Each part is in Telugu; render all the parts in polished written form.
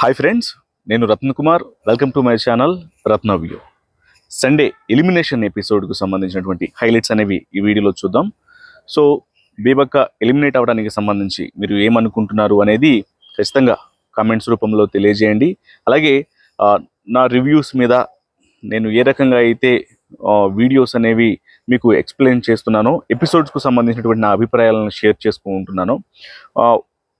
హాయ్ ఫ్రెండ్స్, నేను Ratna Kumar. Welcome to my channel Ratna view. Sunday elimination ఎపిసోడ్కు సంబంధించినటువంటి హైలైట్స్ అనేవి ఈ వీడియోలో చూద్దాం. సో బేబక్క ఎలిమినేట్ అవ్వడానికి సంబంధించి మీరు ఏమనుకుంటున్నారు అనేది ఖచ్చితంగా కామెంట్స్ రూపంలో తెలియజేయండి. అలాగే నా రివ్యూస్ మీద నేను ఏ రకంగా అయితే వీడియోస్ అనేవి మీకు ఎక్స్ప్లెయిన్ చేస్తున్నానో, ఎపిసోడ్స్కు సంబంధించినటువంటి నా అభిప్రాయాలను షేర్ చేసుకుంటున్నాను.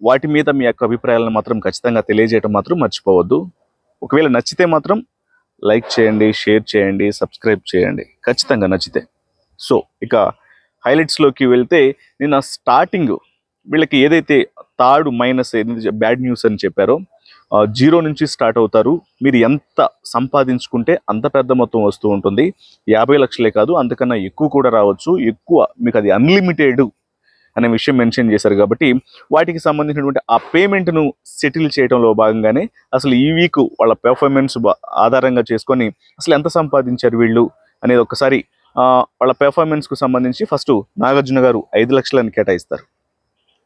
వాటి మీద మీ యొక్క అభిప్రాయాలను మాత్రం ఖచ్చితంగా తెలియజేయడం మాత్రం మర్చిపోవద్దు. ఒకవేళ నచ్చితే మాత్రం లైక్ చేయండి, షేర్ చేయండి, సబ్స్క్రైబ్ చేయండి ఖచ్చితంగా నచ్చితే. సో ఇక హైలైట్స్లోకి వెళ్తే, నేను స్టార్టింగ్ వీళ్ళకి ఏదైతే థర్డ్ మైనస్ బ్యాడ్ న్యూస్ అని చెప్పారో, 0 నుంచి స్టార్ట్ అవుతారు. మీరు ఎంత సంపాదించుకుంటే అంత పెద్ద మొత్తం వస్తూ ఉంటుంది. 50 లక్షలే కాదు, అంతకన్నా ఎక్కువ కూడా రావచ్చు. ఎక్కువ మీకు అది అన్లిమిటెడ్ అనే విషయం మెన్షన్ చేశారు. కాబట్టి వాటికి సంబంధించినటువంటి ఆ పేమెంట్ను సెటిల్ చేయడంలో భాగంగానే అసలు ఈ వీక్ వాళ్ళ పెర్ఫార్మెన్స్ ఆధారంగా చేసుకొని అసలు ఎంత సంపాదించారు వీళ్ళు అనేది ఒకసారి వాళ్ళ పెర్ఫార్మెన్స్కు సంబంధించి ఫస్ట్ నాగార్జున గారు 5 లక్షలను కేటాయిస్తారు.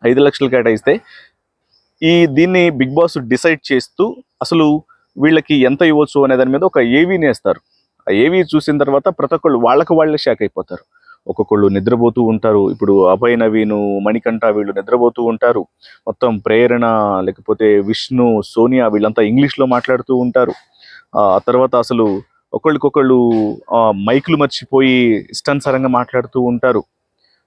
5 లక్షలు కేటాయిస్తే దీన్ని బిగ్ బాస్ డిసైడ్ చేస్తూ అసలు వీళ్ళకి ఎంత ఇవ్వచ్చు అనే దాని మీద ఒక ఏవీని వేస్తారు. ఆ ఏవీ చూసిన తర్వాత ప్రతి ఒక్కళ్ళు వాళ్ళే షాక్ అయిపోతారు. ఒక్కొక్కళ్ళు నిద్రపోతూ ఉంటారు. ఇప్పుడు అభయ్, నవీను, మణికంఠ వీళ్ళు నిద్రపోతూ ఉంటారు. మొత్తం ప్రేరణ, లేకపోతే విష్ణు, సోనియా వీళ్ళంతా ఇంగ్లీష్లో మాట్లాడుతూ ఉంటారు. ఆ తర్వాత అసలు ఒకళ్ళకొకళ్ళు మైకులు మర్చిపోయి ఇష్టానుసారంగా మాట్లాడుతూ ఉంటారు.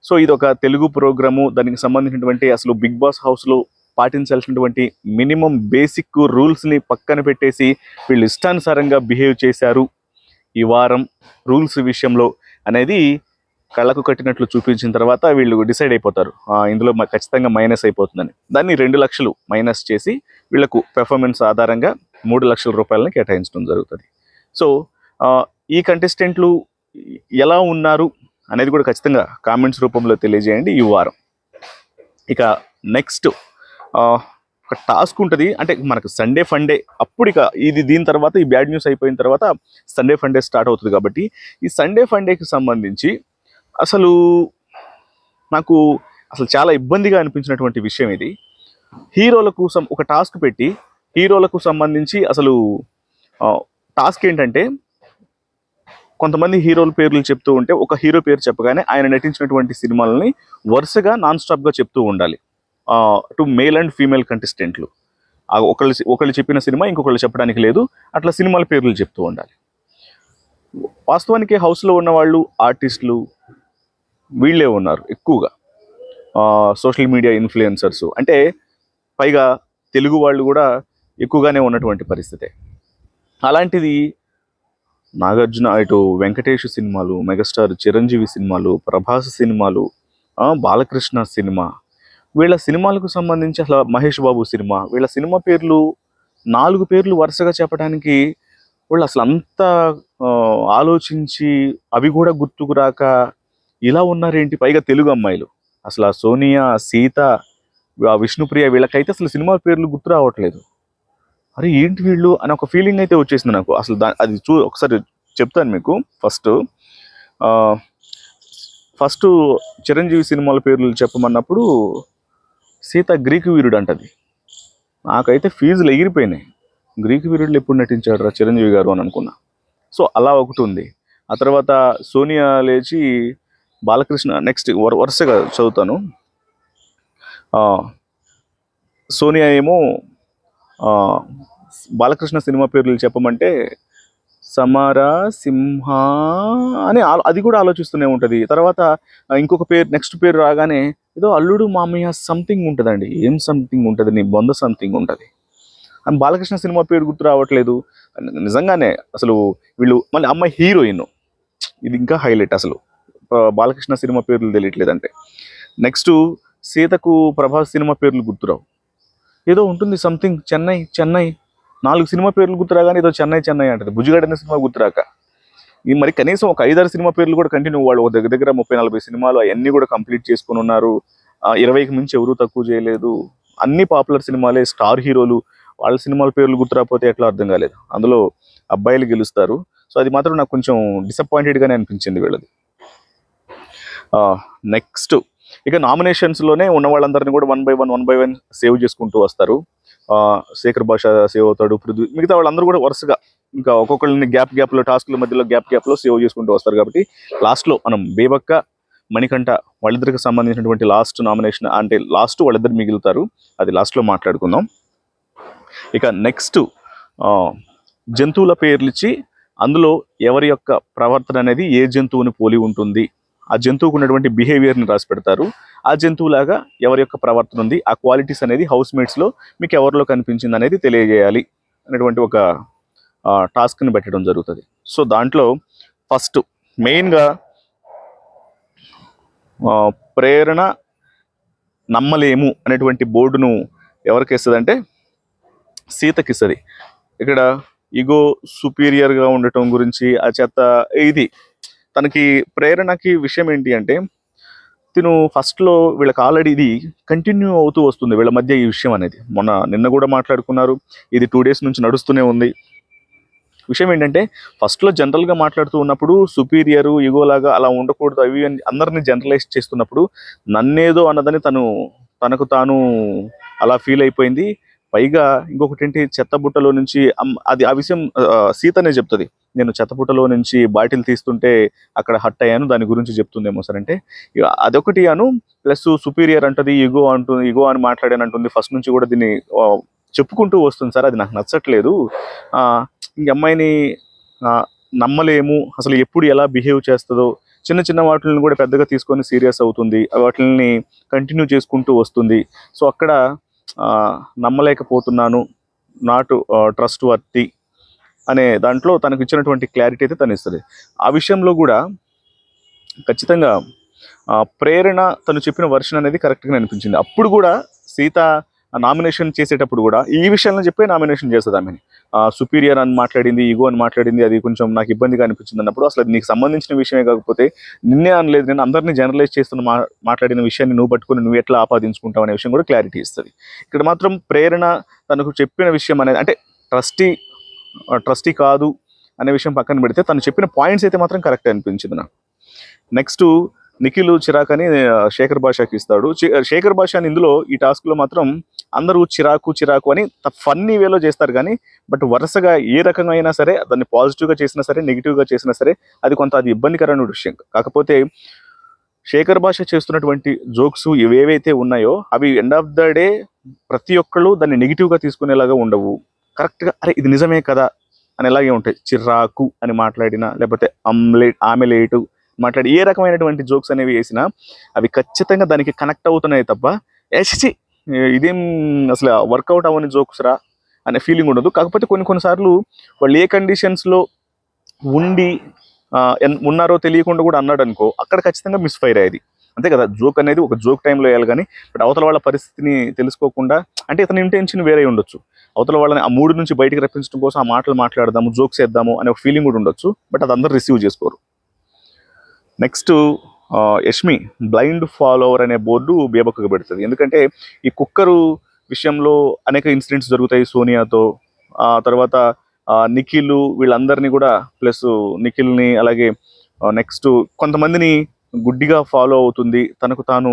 సో ఇది ఒక తెలుగు ప్రోగ్రాము. దానికి సంబంధించినటువంటి అసలు బిగ్ బాస్ హౌస్లో పాటించాల్సినటువంటి మినిమం బేసిక్ రూల్స్ని పక్కన పెట్టేసి వీళ్ళు ఇష్టానుసారంగా బిహేవ్ చేశారు ఈ వారం రూల్స్ విషయంలో అనేది కళ్ళకు కట్టినట్లు చూపించిన తర్వాత వీళ్ళు డిసైడ్ అయిపోతారు, ఇందులో ఖచ్చితంగా మైనస్ అయిపోతుందని. దాన్ని 2 లక్షలు మైనస్ చేసి వీళ్ళకు పెర్ఫార్మెన్స్ ఆధారంగా 3 లక్షల రూపాయలని కేటాయించడం జరుగుతుంది. సో ఈ కంటెస్టెంట్లు ఎలా ఉన్నారు అనేది కూడా ఖచ్చితంగా కామెంట్స్ రూపంలో తెలియజేయండి ఈ వారం. ఇక నెక్స్ట్ ఒక టాస్క్ ఉంటుంది. అంటే మనకు సండే ఫండే, అప్పుడు ఇక దీని తర్వాత ఈ బ్యాడ్ న్యూస్ అయిపోయిన తర్వాత సండే ఫండే స్టార్ట్ అవుతుంది. కాబట్టి ఈ సండే ఫండేకి సంబంధించి అసలు నాకు చాలా ఇబ్బందిగా అనిపించినటువంటి విషయం ఇది. హీరోలకు ఒక టాస్క్ పెట్టి హీరోలకు సంబంధించి అసలు టాస్క్ ఏంటంటే, కొంతమంది హీరోల పేర్లు చెప్తూ ఉంటే ఒక హీరో పేరు చెప్పగానే ఆయన నటించినటువంటి సినిమాలని వరుసగా నాన్ స్టాప్గా చెప్తూ ఉండాలి టు మేల్ అండ్ ఫీమేల్ కంటెస్టెంట్లు. ఒకళ్ళు చెప్పిన సినిమా ఇంకొకళ్ళు చెప్పడానికి లేదు, అట్లా సినిమాల పేర్లు చెప్తూ ఉండాలి. వాస్తవానికి హౌస్లో ఉన్న వాళ్ళు ఆర్టిస్టులు వీళ్ళే ఉన్నారు ఎక్కువగా, సోషల్ మీడియా ఇన్ఫ్లుయెన్సర్స్, అంటే పైగా తెలుగు వాళ్ళు కూడా ఎక్కువగానే ఉన్నటువంటి పరిస్థితే. అలాంటిది నాగార్జున, ఇటు వెంకటేష్ సినిమాలు, మెగాస్టార్ చిరంజీవి సినిమాలు, ప్రభాస్ సినిమాలు, బాలకృష్ణ సినిమా, వీళ్ళ సినిమాలకు సంబంధించి అసలు మహేష్ బాబు సినిమా, వీళ్ళ సినిమా పేర్లు 4 పేర్లు వరుసగా చెప్పడానికి వాళ్ళు అసలు అంతా ఆలోచించి అవి కూడా గుర్తుకు రాక ఇలా ఉన్నారేంటి. పైగా తెలుగు అమ్మాయిలు, అసలు ఆ సోనియా, సీత, విష్ణుప్రియ వీళ్ళకైతే అసలు సినిమా పేర్లు గుర్తు రావట్లేదు. అరే ఏంటి వీళ్ళు అని ఒక ఫీలింగ్ అయితే వచ్చేసింది నాకు. అసలు అది ఒకసారి చెప్తాను మీకు. ఫస్ట్ చిరంజీవి సినిమాల పేర్లు చెప్పమన్నప్పుడు సీత గ్రీకు వీరుడు అంటది. నాకైతే ఫీజులు ఎగిరిపోయినాయి. గ్రీకు వీరుడులు ఎప్పుడు నటించాడు రా చిరంజీవి గారు అని అనుకున్నా. సో అలా ఒకటి ఉంది. ఆ తర్వాత సోనియా లేచి బాలకృష్ణ, నెక్స్ట్ వరుసగా చదువుతాను. సోనియా ఏమో బాలకృష్ణ సినిమా పేర్లు చెప్పమంటే సమర, సింహ అని అది కూడా ఆలోచిస్తూనే ఉంటుంది. తర్వాత ఇంకొక పేరు, నెక్స్ట్ పేరు రాగానే ఏదో అల్లుడు మామయ్య సంథింగ్ ఉంటుందండి. ఏం సంథింగ్ ఉంటుంది, నీ బొంద సంథింగ్ ఉంటుంది అని. బాలకృష్ణ సినిమా పేరు గుర్తు రావట్లేదు నిజంగానే. అసలు వీళ్ళు మళ్ళీ అమ్మాయి హీరోయిన్, ఇది ఇంకా హైలైట్. అసలు బాలకృష్ణ సినిమా పేర్లు తెలియట్లేదంటే. నెక్స్ట్ సీతకు ప్రభాస్ సినిమా పేర్లు గుర్తురావు. ఏదో ఉంటుంది సంథింగ్ చెన్నై 4 సినిమా పేర్లు గుర్తురాగానే ఏదో చెన్నై అంటది. బుజ్జిగాడు అనే సినిమా గుర్తురాక ఈ మరి కనీసం ఒక 5-6 సినిమా పేర్లు కూడా కంటిన్యూ, వాళ్ళు దగ్గర 30-40 సినిమాలు అవన్నీ కూడా కంప్లీట్ చేసుకుని ఉన్నారు. 20కి మించి ఎవరూ తక్కువ చేయలేదు. అన్ని పాపులర్ సినిమాలే, స్టార్ హీరోలు, వాళ్ళ సినిమాల పేర్లు గుర్తురాకపోతే ఎట్లా అర్థం కాలేదు. అందులో అబ్బాయిలు గెలుస్తారు. సో అది మాత్రం నాకు కొంచెం డిసప్పాయింటెడ్గానే అనిపించింది వీళ్ళది. నెక్స్ట్ ఇక నామినేషన్స్లోనే ఉన్న వాళ్ళందరినీ కూడా వన్ బై వన్ సేవ్ చేసుకుంటూ వస్తారు. శేఖర్ భాష సేవ్ అవుతాడు, పృథ్వీ, మిగతా వాళ్ళందరూ కూడా వరుసగా ఇంకా ఒక్కొక్కరిని గ్యాప్లో టాస్క్ల మధ్యలో గ్యాప్లో సేవ్ చేసుకుంటూ వస్తారు. కాబట్టి లాస్ట్లో మనం బేబక్క, మణికంఠ వాళ్ళిద్దరికి సంబంధించినటువంటి లాస్ట్ నామినేషన్ అంటే లాస్ట్ వాళ్ళిద్దరు మిగులుతారు, అది లాస్ట్లో మాట్లాడుకుందాం. ఇక నెక్స్ట్ జంతువుల పేర్లు ఇచ్చి అందులో ఎవరి యొక్క ప్రవర్తన అనేది ఏ జంతువుని పోలి ఉంటుంది, ఆ జంతువుకు ఉన్నటువంటి బిహేవియర్ని రాసి పెడతారు. ఆ జంతువులాగా ఎవరి యొక్క ప్రవర్తన ఉంది, ఆ క్వాలిటీస్ అనేది హౌస్ మేట్స్లో మీకు ఎవరిలో కనిపించింది అనేది తెలియజేయాలి అనేటువంటి ఒక టాస్క్ని పెట్టడం జరుగుతుంది. సో దాంట్లో ఫస్ట్ మెయిన్గా ప్రేరణ నమ్మలేము అనేటువంటి బోర్డును ఎవరికి ఇస్తుంది అంటే సీతకి ఇస్తుంది. ఇక్కడ ఈగో సుపీరియర్గా ఉండటం గురించి ఆ చెత్త ఇది తనకి ప్రేరణకి విషయం ఏంటి అంటే తిను ఫస్ట్లో వీళ్ళకి ఆల్రెడీ ఇది కంటిన్యూ అవుతూ వస్తుంది వీళ్ళ మధ్య ఈ విషయం అనేది. నిన్న కూడా మాట్లాడుకున్నారు, ఇది 2 days నుంచి నడుస్తూనే ఉంది. విషయం ఏంటంటే ఫస్ట్లో జనరల్గా మాట్లాడుతూ ఉన్నప్పుడు సుపీరియరు ఈగోలాగా అలా ఉండకూడదు అవి అందరినీ జనరలైజ్ చేస్తున్నప్పుడు నన్నేదో అన్నదని తనకు తాను అలా ఫీల్ అయిపోయింది. పైగా ఇంకొకటి ఏంటి, చెత్తబుట్టలో నుంచి అది ఆ విషయం సీతనే చెప్తుంది, నేను చెత్తబుట్టలో నుంచి బాటిల్ తీస్తుంటే అక్కడ హట్ అయ్యాను, దాని గురించి చెప్తుందేమో సార్ అంటే అదొకటి అను, ప్లస్ సుపీరియర్ అంటది ఈగో అని మాట్లాడాను అంటుంది. ఫస్ట్ నుంచి కూడా దీన్ని చెప్పుకుంటూ వస్తుంది సార్, అది నాకు నచ్చట్లేదు, ఇంక అమ్మాయిని నమ్మలేము, అసలు ఎప్పుడు ఎలా బిహేవ్ చేస్తుందో, చిన్న చిన్న వాటిని కూడా పెద్దగా తీసుకొని సీరియస్ అవుతుంది, వాటిని కంటిన్యూ చేసుకుంటూ వస్తుంది. సో అక్కడ నమ్మలేకపోతున్నాను, నాట్ ట్రస్ట్ వర్తి అనే దాంట్లో తనకు ఇచ్చినటువంటి క్లారిటీ అయితే తను ఇస్తుంది. ఆ విషయంలో కూడా ఖచ్చితంగా ప్రేరణ తను చెప్పిన వర్షన్ అనేది కరెక్ట్గా అనిపించింది. అప్పుడు కూడా సీత నామినేషన్ చేసేటప్పుడు కూడా ఈ విషయాలను చెప్పే నామినేషన్ చేస్తుంది. ఆమెని సుపీరియర్ అని మాట్లాడింది, ఈగో అని మాట్లాడింది, అది కొంచెం నాకు ఇబ్బందిగా అనిపించింది అన్నప్పుడు అసలు నీకు సంబంధించిన విషయమే కాకపోతే నిన్నే అనలేదు, నేను అందరినీ జనరలైజ్ చేస్తున్న మాట్లాడిన విషయాన్ని నువ్వు పట్టుకుని నువ్వు ఎట్లా ఆపాదించుకుంటావు అనే విషయం కూడా క్లారిటీ ఇస్తుంది. ఇక్కడ మాత్రం ప్రేరణ తనకు చెప్పిన విషయం అనేది అంటే ట్రస్టీ కాదు అనే విషయం పక్కన పెడితే తను చెప్పిన పాయింట్స్ అయితే మాత్రం కరెక్ట్ అనిపించింది నాకు. నెక్స్ట్ నిఖిల్ చిరాక్ అని శేఖర్ భాషకి ఇస్తాడు. శేఖర్ భాష అని ఇందులో ఈ టాస్క్లో మాత్రం అందరూ చిరాకు అని ఫన్నీ వేలో చేస్తారు, కానీ బట్ వరుసగా ఏ రకంగా అయినా సరే దాన్ని పాజిటివ్గా చేసినా సరే నెగిటివ్గా చేసినా సరే అది ఇబ్బందికరమైన విషయం. కాకపోతే శేఖర్ భాష చేస్తున్నటువంటి జోక్స్ ఏవేవైతే ఉన్నాయో అవి ఎండ్ ఆఫ్ ద డే ప్రతి ఒక్కళ్ళు దాన్ని నెగిటివ్గా తీసుకునేలాగా ఉండవు, కరెక్ట్గా అరే ఇది నిజమే కదా అనేలాగే ఉంటాయి. చిరాకు అని మాట్లాడినా లేకపోతే ఆమెలేటు మాట్లాడి ఏ రకమైనటువంటి జోక్స్ అనేవి వేసినా అవి ఖచ్చితంగా దానికి కనెక్ట్ అవుతున్నాయి తప్ప ఇదేం అసలు వర్కౌట్ అవ్వని జోక్స్ రా అనే ఫీలింగ్ ఉండదు. కాకపోతే కొన్నిసార్లు వాళ్ళు ఏ కండిషన్స్లో ఉండి ఉన్నారో తెలియకుండా కూడా అన్నాడు అనుకో, అక్కడ ఖచ్చితంగా మిస్ఫైర్ అయ్యేది, అంతే కదా. జోక్ అనేది ఒక జోక్ టైంలో వేయాలి, కానీ బట్ అవతల వాళ్ళ పరిస్థితిని తెలుసుకోకుండా అంటే ఇతని ఇంటెన్షన్ వేరే ఉండొచ్చు, అవతల వాళ్ళని ఆ మూడు నుంచి బయటికి రప్పించడం కోసం ఆ మాటలు మాట్లాడదాము, జోక్స్ వేద్దాము అనే ఒక ఫీలింగ్ కూడా ఉండొచ్చు, బట్ అది అందరూ రిసీవ్ చేసుకోరు. నెక్స్ట్ యష్మి బ్లైండ్ ఫాలోవర్ అనే బోర్డు బేబక్కకు పెడుతుంది. ఎందుకంటే ఈ కుక్కరు విషయంలో అనేక ఇన్సిడెంట్స్ జరుగుతాయి సోనియాతో, తర్వాత నిఖిల్ వీళ్ళందరినీ కూడా ప్లస్ నిఖిల్ని అలాగే నెక్స్ట్ కొంతమందిని గుడ్డిగా ఫాలో అవుతుంది, తనకు తాను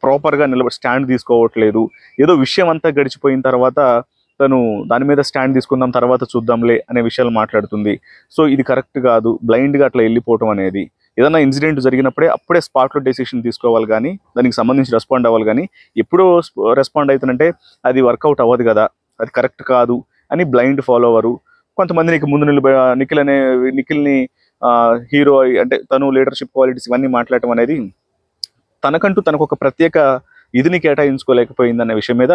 ప్రాపర్గా స్టాండ్ తీసుకోవట్లేదు, ఏదో విషయం అంతా గడిచిపోయిన తర్వాత తను దాని మీద స్టాండ్ తీసుకుందాం తర్వాత చూద్దాంలే అనే విషయాలు మాట్లాడుతుంది. సో ఇది కరెక్ట్ కాదు, బ్లైండ్గా అట్లా వెళ్ళిపోవటం అనేది. ఏదైనా ఇన్సిడెంట్ జరిగినప్పుడే అప్పుడే స్పాట్లో డెసిషన్ తీసుకోవాలి, కానీ దానికి సంబంధించి రెస్పాండ్ అవ్వాలి, కానీ ఎప్పుడో రెస్పాండ్ అవుతుందంటే అది వర్కౌట్ అవ్వదు కదా, అది కరెక్ట్ కాదు అని బ్లైండ్ ఫాలోవరు. కొంతమంది నీకు ముందు నిఖిల్ని హీరో అంటే తను లీడర్షిప్ క్వాలిటీస్ ఇవన్నీ మాట్లాడటం అనేది తనకు ఒక ప్రత్యేక ఇదిని కేటాయించుకోలేకపోయిందనే విషయం మీద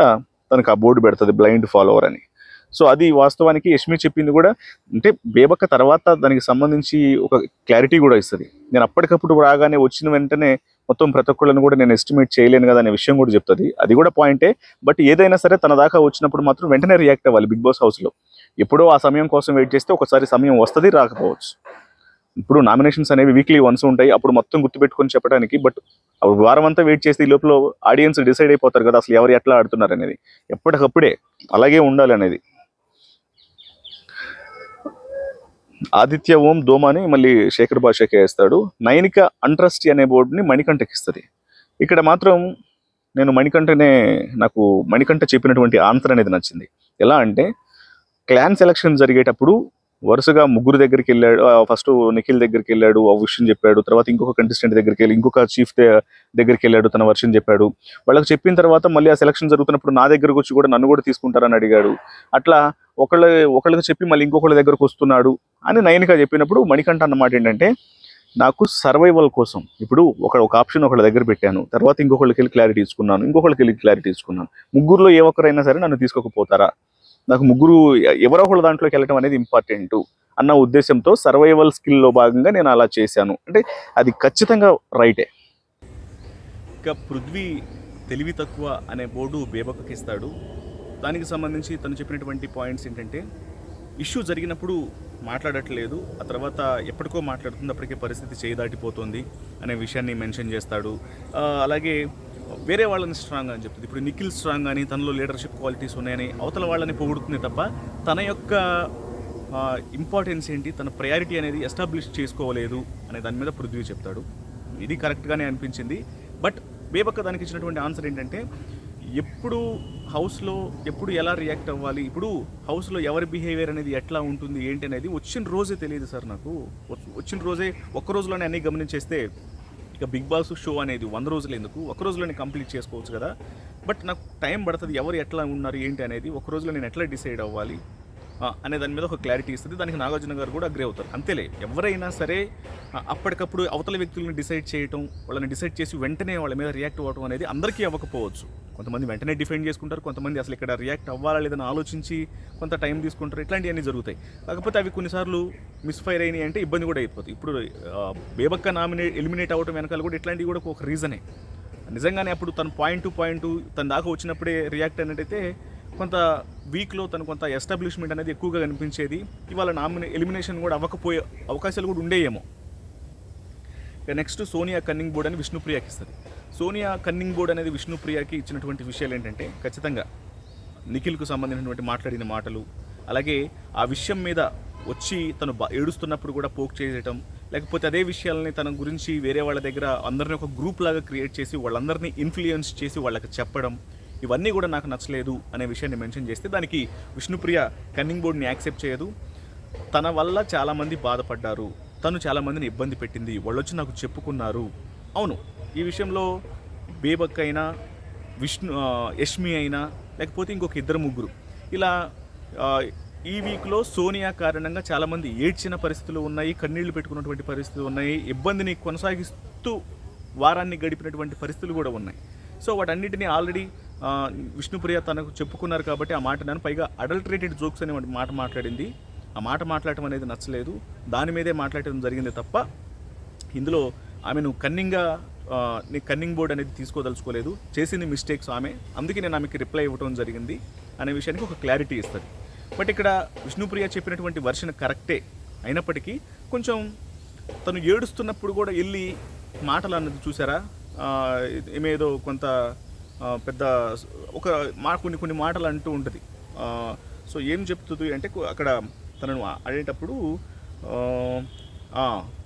తనకు ఆ బోర్డు పెడుతుంది బ్లైండ్ ఫాలోవర్ అని. సో అది వాస్తవానికి యష్మి చెప్పింది కూడా అంటే బేబక్క తర్వాత దానికి సంబంధించి ఒక క్లారిటీ కూడా ఇస్తుంది. నేను అప్పటికప్పుడు రాగానే వచ్చిన వెంటనే మొత్తం ప్రతి ఒక్కళ్ళని కూడా నేను ఎస్టిమేట్ చేయలేను కదా అనే విషయం కూడా చెప్తుంది, అది కూడా పాయింటే. బట్ ఏదైనా సరే తన దాకా వచ్చినప్పుడు మాత్రం వెంటనే రియాక్ట్ అవ్వాలి. బిగ్ బాస్ హౌస్లో ఎప్పుడో ఆ సమయం కోసం వెయిట్ చేస్తే ఒకసారి సమయం వస్తుంది, రాకపోవచ్చు. ఇప్పుడు నామినేషన్స్ అనేవి వీక్లీ వన్స్ ఉంటాయి, అప్పుడు మొత్తం గుర్తుపెట్టుకొని చెప్పడానికి, బట్ వారం అంతా వెయిట్ చేస్తే ఈ లోపల ఆడియన్స్ డిసైడ్ అయిపోతారు కదా అసలు ఎవరు ఎట్లా ఆడుతున్నారు అనేది. ఎప్పటికప్పుడే అలాగే ఉండాలి అనేది. ఆదిత్య ఓం దోమాని మళ్ళీ శేఖర్ భాషకే వేస్తాడు. నైనిక అంట్రస్టీ అనే బోర్డుని మణికంఠకి ఇస్తుంది. ఇక్కడ మాత్రం నేను నాకు మణికంఠ చెప్పినటువంటి ఆన్సర్ అనేది నచ్చింది. ఎలా అంటే క్లాన్ సెలక్షన్ జరిగేటప్పుడు వరుసగా ముగ్గురు దగ్గరికి వెళ్ళాడు. ఫస్ట్ నిఖిల్ దగ్గరికి వెళ్ళాడు, ఆ విషయం చెప్పాడు. తర్వాత ఇంకొక కంటెస్టెంట్ దగ్గరికి వెళ్ళి ఇంకొక చీఫ్ దగ్గరికి వెళ్ళాడు, తన వర్షన్ చెప్పాడు. వాళ్ళకి చెప్పిన తర్వాత మళ్ళీ ఆ సెలక్షన్ జరుగుతున్నప్పుడు నా దగ్గరకు వచ్చి కూడా నన్ను కూడా తీసుకుంటారని అడిగాడు. అట్లా ఒకళ్ళకి చెప్పి మళ్ళీ ఇంకొకళ్ళ దగ్గరకు వస్తున్నాడు అని నయనిక చెప్పినప్పుడు మణికంఠ అన్నమాట ఏంటంటే, నాకు సర్వైవల్ కోసం ఇప్పుడు ఒక ఆప్షన్ ఒకళ్ళ దగ్గర పెట్టాను, తర్వాత ఇంకొకళ్ళకి వెళ్ళి క్లారిటీ ఇచ్చుకున్నాను, ఇంకొకళ్ళకి వెళ్ళి క్లారిటీ ఇచ్చుకున్నాను. ముగ్గురులో ఏ ఒక్కరైనా సరే నన్ను తీసుకోకపోతారా, నాకు ముగ్గురు ఎవరో ఒకళ్ళ దాంట్లోకి వెళ్ళటం అనేది ఇంపార్టెంట్ అన్న ఉద్దేశంతో సర్వైవల్ స్కిల్లో భాగంగా నేను అలా చేశాను అంటే అది ఖచ్చితంగా రైటే. ఇక పృథ్వీ తెలివి తక్కువ అనే బోర్డు బేబక్కకి ఇస్తాడు. దానికి సంబంధించి తను చెప్పినటువంటి పాయింట్స్ ఏంటంటే, ఇష్యూ జరిగినప్పుడు మాట్లాడట్లేదు, ఆ తర్వాత ఎప్పటికో మాట్లాడుతుంది, అప్పటికే పరిస్థితి చేయి దాటిపోతుంది అనే విషయాన్ని మెన్షన్ చేస్తాడు. అలాగే వేరే వాళ్ళని స్ట్రాంగ్ అని చెప్తుంది. ఇప్పుడు నిఖిల్ స్ట్రాంగ్ అని, తనలో లీడర్షిప్ క్వాలిటీస్ ఉన్నాయని అవతల వాళ్ళని పొగుడుతుంది తప్ప తన యొక్క ఇంపార్టెన్స్ ఏంటి, తన ప్రయారిటీ అనేది ఎస్టాబ్లిష్ చేసుకోలేదు అనే దాని మీద పృథ్వీ చెప్తాడు. ఇది కరెక్ట్గానే అనిపించింది. బట్ బేబక్క దానికి ఇచ్చినటువంటి ఆన్సర్ ఏంటంటే, ఎప్పుడు హౌస్లో ఎప్పుడు ఎలా రియాక్ట్ అవ్వాలి, ఇప్పుడు హౌస్లో ఎవరి బిహేవియర్ అనేది ఎట్లా ఉంటుంది ఏంటి అనేది వచ్చిన రోజే తెలియదు సార్. నాకు వచ్చిన రోజే ఒక్క రోజులోనే అన్నీ గమనించేస్తే ఇక బిగ్ బాస్ షో అనేది 100 రోజులు ఎందుకు, ఒక రోజులోనే కంప్లీట్ చేసుకోవచ్చు కదా. బట్ నాకు టైం పడుతుంది, ఎవరు ఎట్లా ఉన్నారు ఏంటి అనేది ఒక రోజులో నేను ఎట్లా డిసైడ్ అవ్వాలి అనే దాని మీద ఒక క్లారిటీ ఇస్తుంది. దానికి నాగార్జున గారు కూడా అగ్రీ అవుతారు. అంతేలే, ఎవరైనా సరే అప్పటికప్పుడు అవతల వ్యక్తులను డిసైడ్ చేయటం, వాళ్ళని డిసైడ్ చేసి వెంటనే వాళ్ళ మీద రియాక్ట్ అవ్వడం అనేది అందరికీ అవ్వకపోవచ్చు. కొంతమంది వెంటనే డిఫెండ్ చేసుకుంటారు, కొంతమంది అసలు ఇక్కడ రియాక్ట్ అవ్వాలా లేదని ఆలోచించి కొంత టైం తీసుకుంటారు. ఇట్లాంటివన్నీ జరుగుతాయి. కాకపోతే అవి కొన్నిసార్లు మిస్ఫైర్ అయినాయి అంటే ఇబ్బంది కూడా అయిపోతుంది. ఇప్పుడు బేబక్క ఎలిమినేట్ అవ్వడం వెనకాల కూడా ఇట్లాంటివి కూడా ఒక రీజనే. నిజంగానే అప్పుడు తన పాయింట్ తన దాకా వచ్చినప్పుడే రియాక్ట్ అయినట్టయితే కొంత వీక్లో తను కొంత ఎస్టాబ్లిష్మెంట్ అనేది ఎక్కువగా కనిపించేది. ఇవాళ ఎలిమినేషన్ కూడా అవ్వకపోయే అవకాశాలు కూడా ఉండేయేమో. ఇక నెక్స్ట్ సోనియా కన్నింగ్ బోర్డ్ అని విష్ణుప్రియకి ఇస్తుంది. సోనియా కన్నింగ్ బోర్డ్ అనేది విష్ణుప్రియకి ఇచ్చినటువంటి విషయాలు ఏంటంటే, ఖచ్చితంగా నిఖిల్కు సంబంధించినటువంటి మాట్లాడిన మాటలు, అలాగే ఆ విషయం మీద వచ్చి తను ఏడుస్తున్నప్పుడు కూడా పోక్ చేయటం, లేకపోతే అదే విషయాలని తన గురించి వేరే వాళ్ళ దగ్గర అందరినీ ఒక గ్రూప్ లాగా క్రియేట్ చేసి వాళ్ళందరినీ ఇన్ఫ్లుయెన్స్ చేసి వాళ్ళకి చెప్పడం, ఇవన్నీ కూడా నాకు నచ్చలేదు అనే విషయాన్ని మెన్షన్ చేస్తే దానికి విష్ణుప్రియ కన్నింగ్ బోర్డ్ని యాక్సెప్ట్ చేయదు. తన వల్ల చాలామంది బాధపడ్డారు, తను చాలామందిని ఇబ్బంది పెట్టింది, వాళ్ళు వచ్చి నాకు చెప్పుకున్నారు. అవును, ఈ విషయంలో బేబక్ అయినా యష్మి అయినా లేకపోతే ఇంకొక ఇద్దరు ముగ్గురు ఇలా ఈ వీక్లో సోనియా కారణంగా చాలామంది ఏడ్చిన పరిస్థితులు ఉన్నాయి, కన్నీళ్లు పెట్టుకున్నటువంటి పరిస్థితులు ఉన్నాయి, ఇబ్బందిని కొనసాగిస్తూ వారాన్ని గడిపినటువంటి పరిస్థితులు కూడా ఉన్నాయి. సో వాటన్నిటిని ఆల్రెడీ విష్ణుప్రియ తనకు చెప్పుకున్నారు కాబట్టి ఆ మాట నేను పైగా అడల్టరేటెడ్ జోక్స్ అనే మాట మాట్లాడింది. ఆ మాట మాట్లాడటం అనేది నచ్చలేదు, దాని మీదే మాట్లాడటం జరిగింది తప్ప ఇందులో ఆమెను కన్నింగ్ బోర్డ్ అనేది తీసుకోదలుచుకోలేదు. చేసింది మిస్టేక్స్ ఆమె, అందుకే నేను ఆమెకి రిప్లై ఇవ్వడం జరిగింది అనే విషయానికి ఒక క్లారిటీ ఇస్తుంది. బట్ ఇక్కడ విష్ణుప్రియ చెప్పినటువంటి వర్షన్ కరెక్టే అయినప్పటికీ కొంచెం తను ఏడుస్తున్నప్పుడు కూడా వెళ్ళి మాటలు అన్నది చూసారా, ఏమేదో కొంత పెద్ద కొన్ని మాటలు అంటూ ఉంటుంది. సో ఏం చెప్తుంది అంటే, అక్కడ తనను అడేటప్పుడు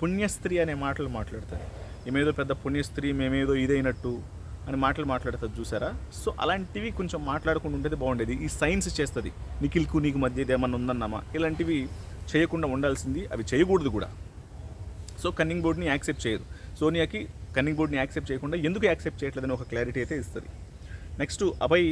పుణ్యస్త్రీ అనే మాటలు మాట్లాడతారు. ఏమేదో పెద్ద పుణ్యస్త్రీ, మేమేదో ఇదైనట్టు అని మాటలు మాట్లాడుతుంది చూసారా. సో అలాంటివి కొంచెం మాట్లాడకుండా ఉండేది బాగుండేది. ఈ సైన్స్ చేస్తుంది, నిఖిల్కు నీకు మధ్య ఏమన్నా ఉందన్నామా, ఇలాంటివి చేయకుండా ఉండాల్సింది, అవి చేయకూడదు కూడా. సో కన్నింగ్ బోర్డ్ని యాక్సెప్ట్ చేయదు. సోనియాకి కన్నింగ్ బోర్డ్ని యాక్సెప్ట్ చేయకుండా ఎందుకు యాక్సెప్ట్ చేయట్లేదని ఒక క్లారిటీ అయితే ఇస్తుంది. నెక్స్ట్ అభయ్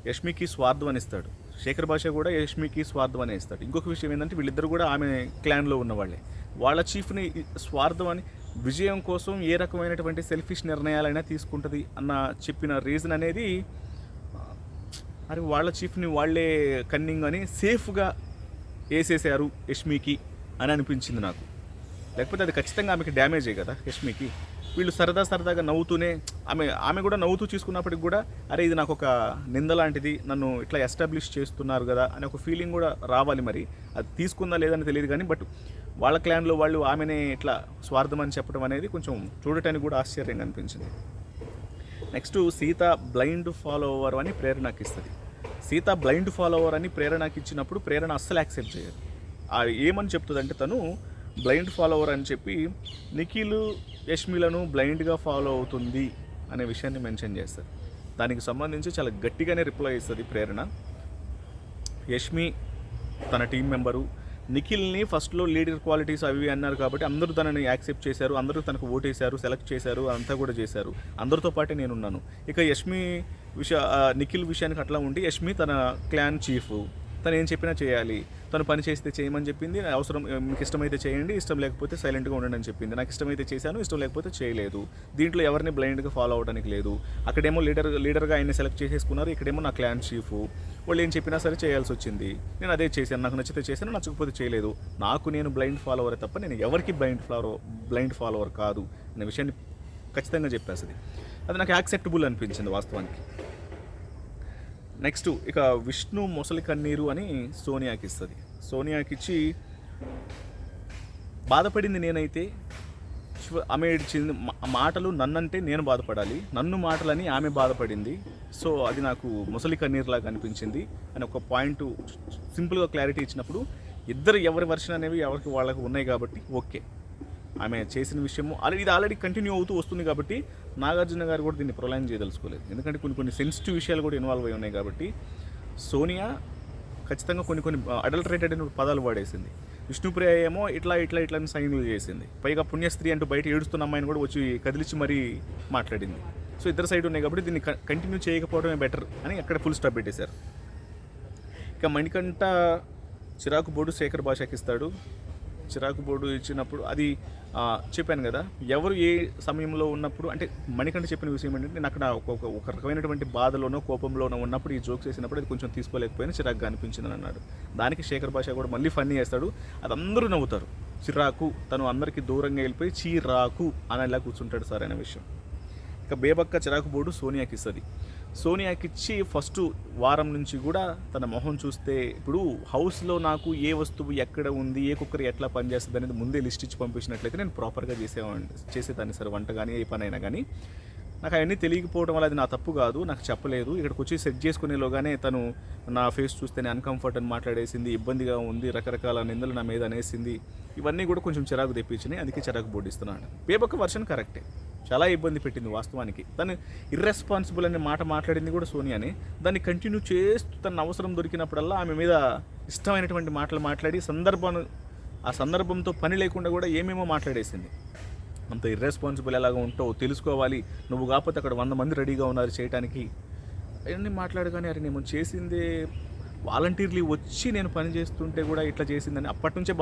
యష్మికి స్వార్థం అని ఇస్తాడు. శేఖర్ భాష కూడా యష్మికి స్వార్థం అనే ఇస్తాడు. ఇంకొక విషయం ఏంటంటే, వీళ్ళిద్దరు కూడా ఆమె క్లాన్లో ఉన్నవాళ్ళే. వాళ్ళ చీఫ్ని స్వార్థం అని, విజయం కోసం ఏ రకమైనటువంటి సెల్ఫిష్ నిర్ణయాలైనా తీసుకుంటుంది అన్న చెప్పిన రీజన్ అనేది, అరే వాళ్ళ చీఫ్ని వాళ్ళే కన్నింగ్ అని సేఫ్గా వేసేసారు యష్మికి అని అనిపించింది నాకు. లేకపోతే అది ఖచ్చితంగా ఆమెకి డ్యామేజే కదా యష్మికి. వీళ్ళు సరదాగా నవ్వుతూనే, ఆమె కూడా నవ్వుతూ చూసుకున్నప్పటికి కూడా అరే ఇది నాకు ఒక నింద లాంటిది, నన్ను ఇట్లా ఎస్టాబ్లిష్ చేస్తున్నారు కదా అనే ఒక ఫీలింగ్ కూడా రావాలి. మరి అది తీసుకుందా లేదని తెలియదు కానీ, బట్ వాళ్ళ క్లాన్లో వాళ్ళు ఆమెనే ఇట్లా స్వార్థం అని చెప్పడం అనేది కొంచెం చూడటానికి కూడా ఆశ్చర్యంగా అనిపించింది. నెక్స్ట్ సీత బ్లైండ్ ఫాలోవర్ అని ప్రేరణకి ఇస్తుంది. సీత బ్లైండ్ ఫాలోవర్ అని ప్రేరణకి ఇచ్చినప్పుడు ప్రేరణ అస్సలు యాక్సెప్ట్ చేయదు. ఏమని చెప్తుందంటే, తను బ్లైండ్ ఫాలోవర్ అని చెప్పి నిఖిల్ యష్మిలను బ్లైండ్గా ఫాలో అవుతుంది అనే విషయాన్ని మెన్షన్ చేస్తారు. దానికి సంబంధించి చాలా గట్టిగానే రిప్లై ఇస్తుంది ప్రేరణ. యష్మి తన టీం మెంబరు నిఖిల్ని ఫస్ట్లో లీడర్ క్వాలిటీస్ అవి అన్నారు కాబట్టి అందరూ తనని యాక్సెప్ట్ చేశారు, అందరూ తనకు ఓటేశారు, సెలెక్ట్ చేశారు, అంతా కూడా చేశారు. అందరితో పాటే నేనున్నాను. ఇక యష్మి నిఖిల్ విషయానికి అట్లా ఉండి యష్మి తన క్లాన్ చీఫ్, తను ఏం చెప్పినా చేయాలి, తను పని చేస్తే చేయమని చెప్పింది. అవసరం మీకు ఇష్టమైతే చేయండి, ఇష్టం లేకపోతే సైలెంట్గా ఉండండి అని చెప్పింది. నాకు ఇష్టమైతే చేశాను, ఇష్టం లేకపోతే చేయలేదు. దీంట్లో ఎవరిని బ్లైండ్గా ఫాలో అవ్వడానికి లేదు. అక్కడేమో లీడర్గా ఆయన్ని సెలెక్ట్ చేసేసుకున్నారు, ఇక్కడేమో నా క్లాన్ చీఫ్. వాళ్ళు ఏం చెప్పినా సరే చేయాల్సి వచ్చింది. నేను అదే చేశాను, నాకు నచ్చితే చేశాను, నచ్చకపోతే చేయలేదు. నాకు నేను బ్లైండ్ ఫాలోవర్ తప్ప నేను ఎవరికి బ్లైండ్ ఫాలోవర్ కాదు అనే విషయాన్ని ఖచ్చితంగా చెప్పేస్తుంది. అది నాకు యాక్సెప్టబుల్ అనిపించింది వాస్తవానికి. నెక్స్ట్ ఇక విష్ణు మొసలి కన్నీరు అని సోనియాకి ఇస్తుంది. సోనియాకి ఇచ్చి బాధపడింది నేనైతే, ఆమె ఏడ్చింది మాటలు నన్నంటే నేను బాధపడాలి, నన్ను మాటలని ఆమె బాధపడింది. సో అది నాకు మొసలి కన్నీరులాగా అనిపించింది అని ఒక పాయింట్ సింపుల్గా క్లారిటీ ఇచ్చినప్పుడు ఇద్దరు ఎవరి వర్షన్ అనేవి ఎవరికి వాళ్ళకు ఉన్నాయి కాబట్టి ఓకే. ఆమె చేసిన విషయము ఇది ఆల్రెడీ కంటిన్యూ అవుతూ వస్తుంది కాబట్టి నాగార్జున గారు కూడా దీన్ని ప్రొలాంగ్ చేయదలుచుకోలేదు. ఎందుకంటే కొన్ని సెన్సిటివ్ విషయాలు కూడా ఇన్వాల్వ్ అయి ఉన్నాయి కాబట్టి సోనియా ఖచ్చితంగా కొన్ని అడల్టరేటెడ్ అయిన పదాలు వాడేసింది. విష్ణుప్రియ ఏమో ఇట్లా అని సైన్లు చేసింది. పైగా పుణ్యస్త్రీ అంటూ బయట ఏడుస్తున్న అమ్మాయిని కూడా వచ్చి కదిలించి మరీ మాట్లాడింది. సో ఇద్దరు సైడ్ ఉన్నాయి కాబట్టి దీన్ని కంటిన్యూ చేయకపోవడమే బెటర్ అని అక్కడ ఫుల్ స్టాప్ పెట్టేశారు. ఇక మణికంఠ చిరాకు బోర్డు శేఖర్ భాషకి ఇస్తాడు. చిరాకు బోర్డు ఇచ్చినప్పుడు అది చెప్పాను కదా, ఎవరు ఏ సమయంలో ఉన్నప్పుడు అంటే మణికంఠ చెప్పిన విషయం ఏంటంటే నేను అక్కడ ఒక రకమైనటువంటి బాధలోనో కోపంలోనో ఉన్నప్పుడు ఈ జోక్స్ వేసినప్పుడు అది కొంచెం తీసుకోలేకపోయినా చిరాకుగా అనిపించిందని అన్నాడు. దానికి శేఖర్ భాష కూడా మళ్ళీ ఫన్నీ చేస్తాడు, అది అందరూ నవ్వుతారు. చిరాకు, తను అందరికీ దూరంగా వెళ్ళిపోయి చీరాకు అనేలా కూర్చుంటాడు సార్ అనే విషయం. ఇక బేబక్క చిరాకు బోర్డు సోనియాకి ఇస్తుంది. సోనియాకి ఇచ్చి ఫస్ట్ వారం నుంచి కూడా తన మొహం చూస్తే ఇప్పుడు హౌస్లో నాకు ఏ వస్తువు ఎక్కడ ఉంది, ఏ కుక్కర్ ఎట్లా పనిచేస్తుంది అనేది ముందే లిస్ట్ ఇచ్చి పంపించినట్లయితే నేను ప్రాపర్గా చేసేదాన్ని సార్, వంట కానీ ఏ పని అయినా కానీ. నాకు అవన్నీ తెలియకపోవడం వల్ల అది నా తప్పు కాదు, నాకు చెప్పలేదు. ఇక్కడికి వచ్చి సెట్ చేసుకునేలోగానే తను నా ఫేస్ చూస్తేనే అన్కంఫర్ట్ అని మాట్లాడేసింది, ఇబ్బందిగా ఉంది, రకరకాల నిందలు నా మీద అనేసింది. ఇవన్నీ కూడా కొంచెం చిరాకు తెప్పించినాయి, అందుకే చిరాకు బోర్డు ఇస్తున్నాడు. బేబక్క వర్షన్ కరెక్టే, చాలా ఇబ్బంది పెట్టింది వాస్తవానికి. తను ఇర్రెస్పాన్సిబుల్ అనే మాట మాట్లాడింది కూడా సోనియాని. దాన్ని కంటిన్యూ చేస్తూ తన అవసరం దొరికినప్పుడల్లా ఆమె మీద ఇష్టమైనటువంటి మాటలు మాట్లాడి ఆ సందర్భంతో పని లేకుండా కూడా ఏమేమో మాట్లాడేసింది. అంత ఇర్రెస్పాన్సిబుల్ ఎలాగ ఉంటావు తెలుసుకోవాలి, నువ్వు కాకపోతే అక్కడ 100 మంది రెడీగా ఉన్నారు చేయడానికి అవన్నీ మాట్లాడగానే అరే నేను చేసిందే వాలంటీర్లీ వచ్చి నేను పని చేస్తుంటే కూడా ఇట్లా చేసిందని అప్పటి నుంచే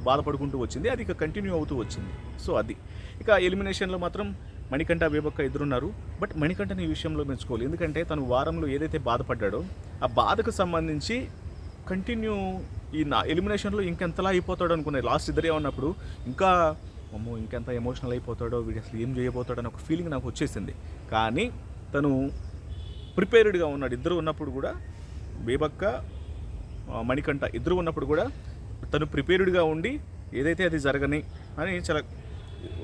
బాధపడుకుంటూ వచ్చింది. అది ఇక కంటిన్యూ అవుతూ వచ్చింది. సో అది ఇక ఎలిమినేషన్లో మాత్రం మణికంఠ బేబక్క ఇద్దరున్నారు. బట్ మణికంఠని ఈ విషయంలో మెచ్చుకోవాలి, ఎందుకంటే తను వారంలో ఏదైతే బాధపడ్డాడో ఆ బాధకు సంబంధించి కంటిన్యూ ఈ ఎలిమినేషన్లో ఇంకెంతలా అయిపోతాడు అనుకున్నాయి. లాస్ట్ ఇద్దరే ఉన్నప్పుడు ఇంకా అమ్మో ఇంకెంత ఎమోషనల్ అయిపోతాడో, వీడు అసలు ఏం చేయబోతాడో అని ఒక ఫీలింగ్ నాకు వచ్చేసింది. కానీ తను ప్రిపేర్డ్గా ఉన్నాడు. ఇద్దరు ఉన్నప్పుడు కూడా బేబక్క మణికంఠ ఇద్దరు ఉన్నప్పుడు కూడా తను ప్రిపేర్డ్గా ఉండి ఏదైతే అది జరగని అని చాలా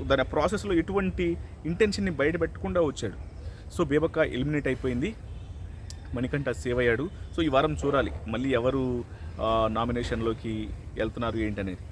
దాని ప్రాసెస్లో ఎటువంటి ఇంటెన్షన్ని బయట పెట్టకుండా వచ్చాడు. సో బేబక్క ఎలిమినేట్ అయిపోయింది, మణికంఠ సేవ్ అయ్యాడు. సో ఈ వారం చూడాలి మళ్ళీ ఎవరు నామినేషన్లోకి వెళ్తున్నారు ఏంటనేది.